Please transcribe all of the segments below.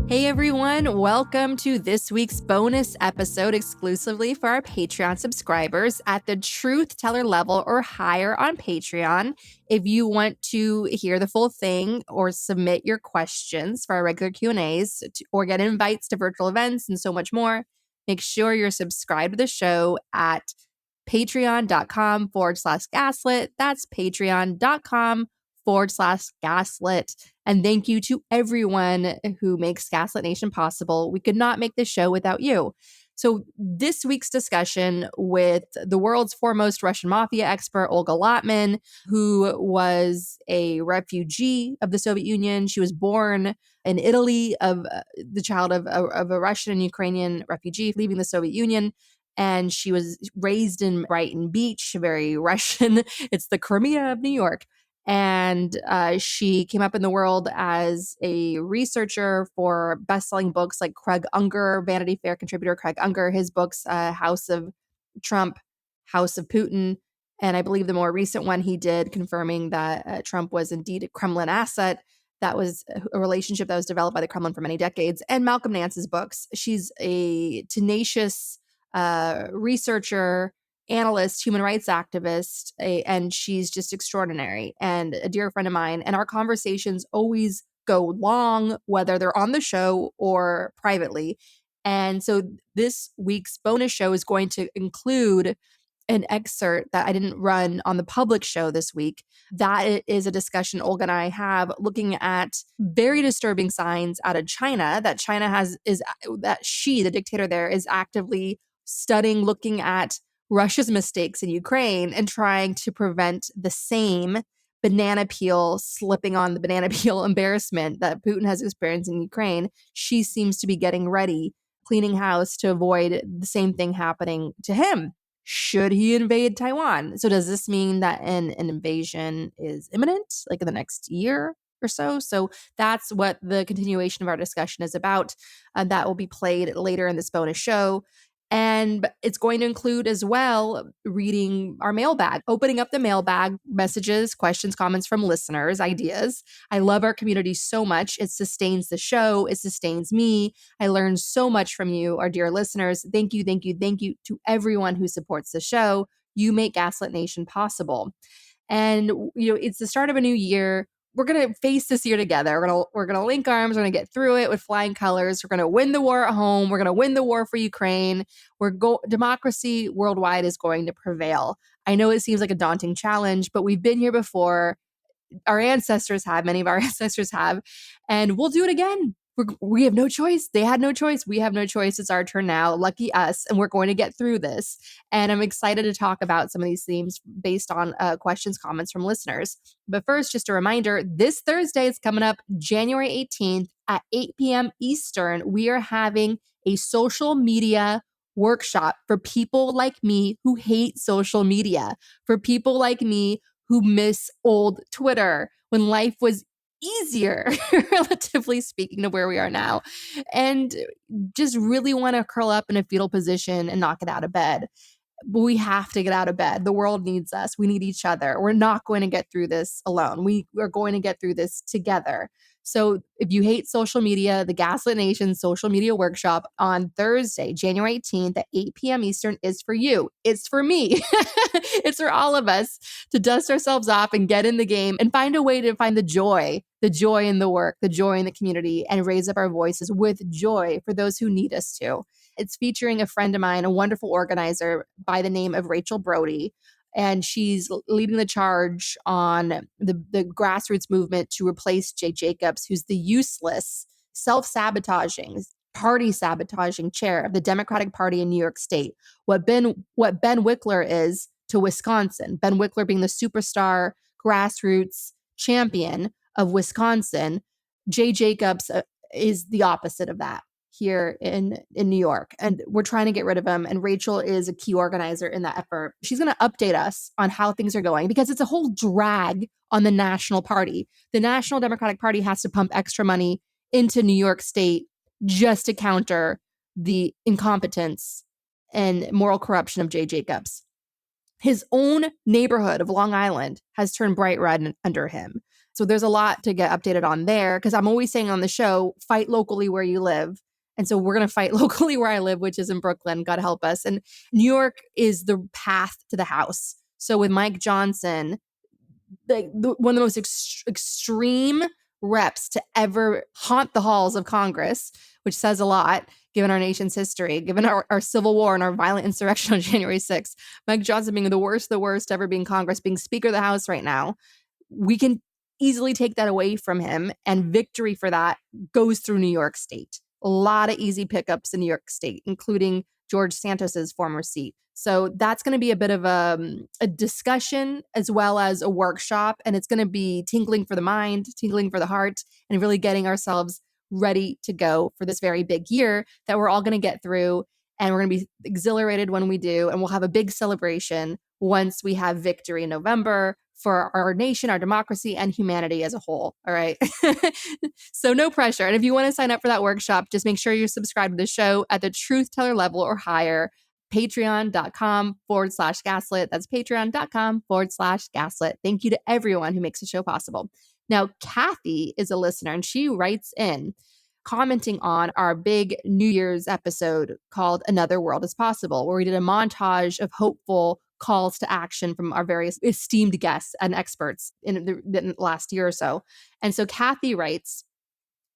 Hey everyone, welcome to this week's bonus episode exclusively for our Patreon subscribers at the Truth Teller level or higher on Patreon. If you want to hear the full thing or submit your questions for our regular Q&As or get invites to virtual events and so much more, make sure you're subscribed to the show at patreon.com/gaslit. That's patreon.com/gaslit. And thank you to everyone who makes Gaslit Nation possible. We could not make this show without you. So this week's discussion with the world's foremost Russian mafia expert, Olga Lautman, who was a refugee of the Soviet Union. She was born in Italy, the child of a Russian and Ukrainian refugee leaving the Soviet Union. And she was raised in Brighton Beach, very Russian. It's the Crimea of New York. And she came up in the world as a researcher for best-selling books like Craig Unger, Vanity Fair contributor Craig Unger, his books, House of Trump, House of Putin, and I believe the more recent one he did confirming that Trump was indeed a Kremlin asset. That was a relationship that was developed by the Kremlin for many decades. And Malcolm Nance's books. She's a tenacious researcher, analyst, human rights activist, and she's just extraordinary and a dear friend of mine. And our conversations always go long, whether they're on the show or privately. And so this week's bonus show is going to include an excerpt that I didn't run on the public show this week. That is a discussion Olga and I have looking at very disturbing signs out of China that the dictator there, is actively studying, looking at Russia's mistakes in Ukraine and trying to prevent the same banana peel slipping on the banana peel embarrassment that Putin has experienced in Ukraine. She seems to be getting ready, cleaning house to avoid the same thing happening to him. Should he invade Taiwan? So does this mean that an invasion is imminent, like in the next year or so? So that's what the continuation of our discussion is about. That will be played later in this bonus show. And it's going to include as well reading our mailbag, opening up the mailbag, messages, questions, comments from listeners, ideas. I love our community so much. It sustains the show. It sustains me. I learn so much from you, our dear listeners. Thank you, thank you, thank you to everyone who supports the show. You make Gaslit Nation possible. And, it's the start of a new year. We're going to face this year together. We're going to link arms. We're going to get through it with flying colors. We're going to win the war at home. We're going to win the war for Ukraine. Democracy worldwide is going to prevail. I know it seems like a daunting challenge, but we've been here before. Many of our ancestors have, and we'll do it again. We have no choice. They had no choice. We have no choice. It's our turn now. Lucky us. And we're going to get through this. And I'm excited to talk about some of these themes based on questions, comments from listeners. But first, just a reminder, this Thursday is coming up, January 18th at 8 p.m. Eastern. We are having a social media workshop for people like me who hate social media, for people like me who miss old Twitter when life was easier, relatively speaking, to where we are now, and just really want to curl up in a fetal position and not get out of bed. But we have to get out of bed. The world needs us. We need each other. We're not going to get through this alone. We're going to get through this together. So if you hate social media, the Gaslit Nation Social Media Workshop on Thursday, January 18th at 8 p.m. Eastern is for you. It's for me. It's for all of us to dust ourselves off and get in the game and find a way to find the joy in the work, the joy in the community, and raise up our voices with joy for those who need us to. It's featuring a friend of mine, a wonderful organizer by the name of Rachel Brody. And she's leading the charge on the grassroots movement to replace Jay Jacobs, who's the useless, self-sabotaging, party-sabotaging chair of the Democratic Party in New York State. What Ben Wickler is to Wisconsin. Ben Wickler being the superstar grassroots champion of Wisconsin. Jay Jacobs is the opposite of that here in New York. And we're trying to get rid of him. And Rachel is a key organizer in that effort. She's going to update us on how things are going because it's a whole drag on the national party. The National Democratic Party has to pump extra money into New York State just to counter the incompetence and moral corruption of Jay Jacobs. His own neighborhood of Long Island has turned bright red under him. So there's a lot to get updated on there, because I'm always saying on the show, fight locally where you live. And so we're going to fight locally where I live, which is in Brooklyn. God help us. And New York is the path to the House. So with Mike Johnson, one of the most extreme reps to ever haunt the halls of Congress, which says a lot given our nation's history, given our civil war and our violent insurrection on January 6th. Mike Johnson being the worst ever being Congress, being Speaker of the House right now. We can easily take that away from him, and victory for that goes through New York State. A lot of easy pickups in New York State, including George Santos's former seat. So that's going to be a bit of a discussion as well as a workshop, and it's going to be tingling for the mind, tingling for the heart, and really getting ourselves ready to go for this very big year that we're all going to get through. And we're going to be exhilarated when we do, and we'll have a big celebration once we have victory in November for our nation, our democracy, and humanity as a whole. All right. So no pressure. And if you want to sign up for that workshop, just make sure you subscribe to the show at the truth teller level or higher. Patreon.com/gaslit. That's patreon.com/gaslit. Thank you to everyone who makes the show possible. Now, Kathy is a listener, and she writes in commenting on our big New Year's episode called Another World is Possible, where we did a montage of hopeful calls to action from our various esteemed guests and experts in the last year or so. And so Kathy writes,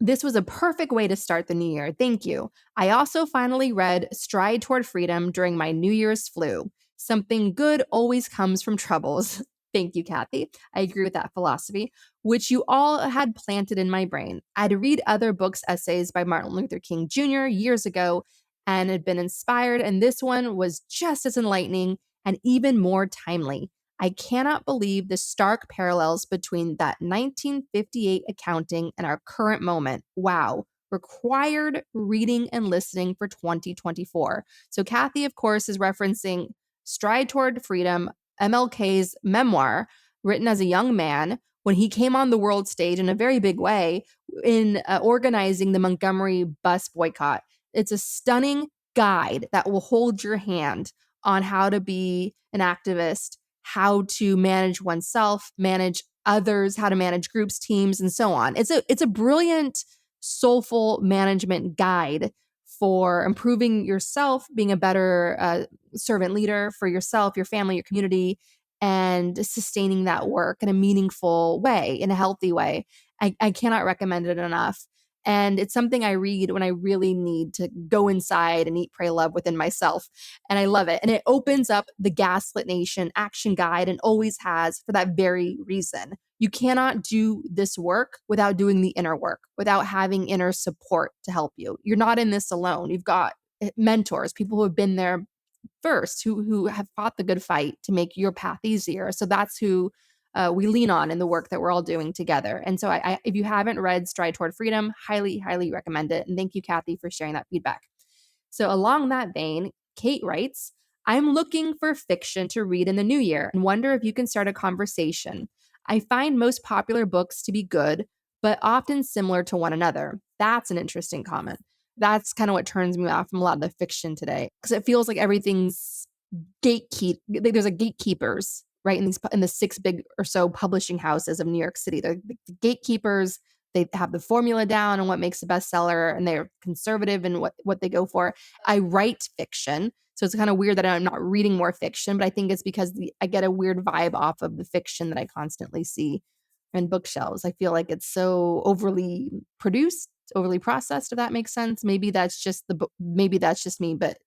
"This was a perfect way to start the new year. Thank you. I also finally read Stride Toward Freedom during my New Year's flu. Something good always comes from troubles." Thank you, Kathy. I agree with that philosophy, which you all had planted in my brain. I'd read other books, essays by Martin Luther King Jr. years ago and had been inspired, and this one was just as enlightening and even more timely. I cannot believe the stark parallels between that 1958 accounting and our current moment. Wow. Required reading and listening for 2024. So Kathy, of course, is referencing Stride Toward Freedom, MLK's memoir, written as a young man when he came on the world stage in a very big way in organizing the Montgomery bus boycott. It's a stunning guide that will hold your hand on how to be an activist, how to manage oneself, manage others, how to manage groups, teams, and so on. It's a brilliant, soulful management guide for improving yourself, being a better servant leader for yourself, your family, your community, and sustaining that work in a meaningful way, in a healthy way. I cannot recommend it enough. And it's something I read when I really need to go inside and eat, pray, love within myself. And I love it. And it opens up the Gaslit Nation action guide, and always has, for that very reason. You cannot do this work without doing the inner work, without having inner support to help you. You're not in this alone. You've got mentors, people who have been there first, who have fought the good fight to make your path easier. So that's who we lean on in the work that we're all doing together. And so if you haven't read Stride Toward Freedom, highly, highly recommend it. And thank you, Kathy, for sharing that feedback. So along that vein, Kate writes, "I'm looking for fiction to read in the new year and wonder if you can start a conversation. I find most popular books to be good, but often similar to one another." That's an interesting comment. That's kind of what turns me off from a lot of the fiction today, because it feels like everything's there's like gatekeepers, right? In the six big or so publishing houses of New York City. They're the gatekeepers. They have the formula down on what makes a bestseller, and they're conservative in what they go for. I write fiction, so it's kind of weird that I'm not reading more fiction, but I think it's because I get a weird vibe off of the fiction that I constantly see in bookshelves. I feel like it's so overly produced, overly processed, if that makes sense. Maybe that's just maybe that's just me, but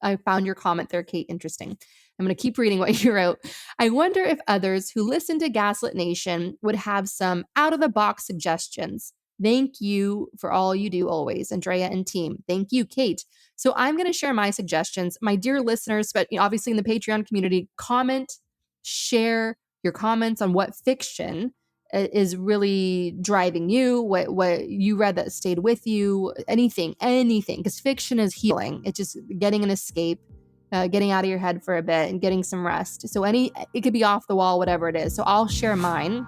I found your comment there, Kate, interesting. I'm going to keep reading what you wrote. "I wonder if others who listen to Gaslit Nation would have some out-of-the-box suggestions. Thank you for all you do always, Andrea and team." Thank you, Kate. So I'm going to share my suggestions. My dear listeners, but obviously in the Patreon community, comment, share your comments on what fiction is really driving you, what you read that stayed with you, anything, because fiction is healing. It's just getting an escape, getting out of your head for a bit and getting some rest. So it could be off the wall, whatever it is. So I'll share mine.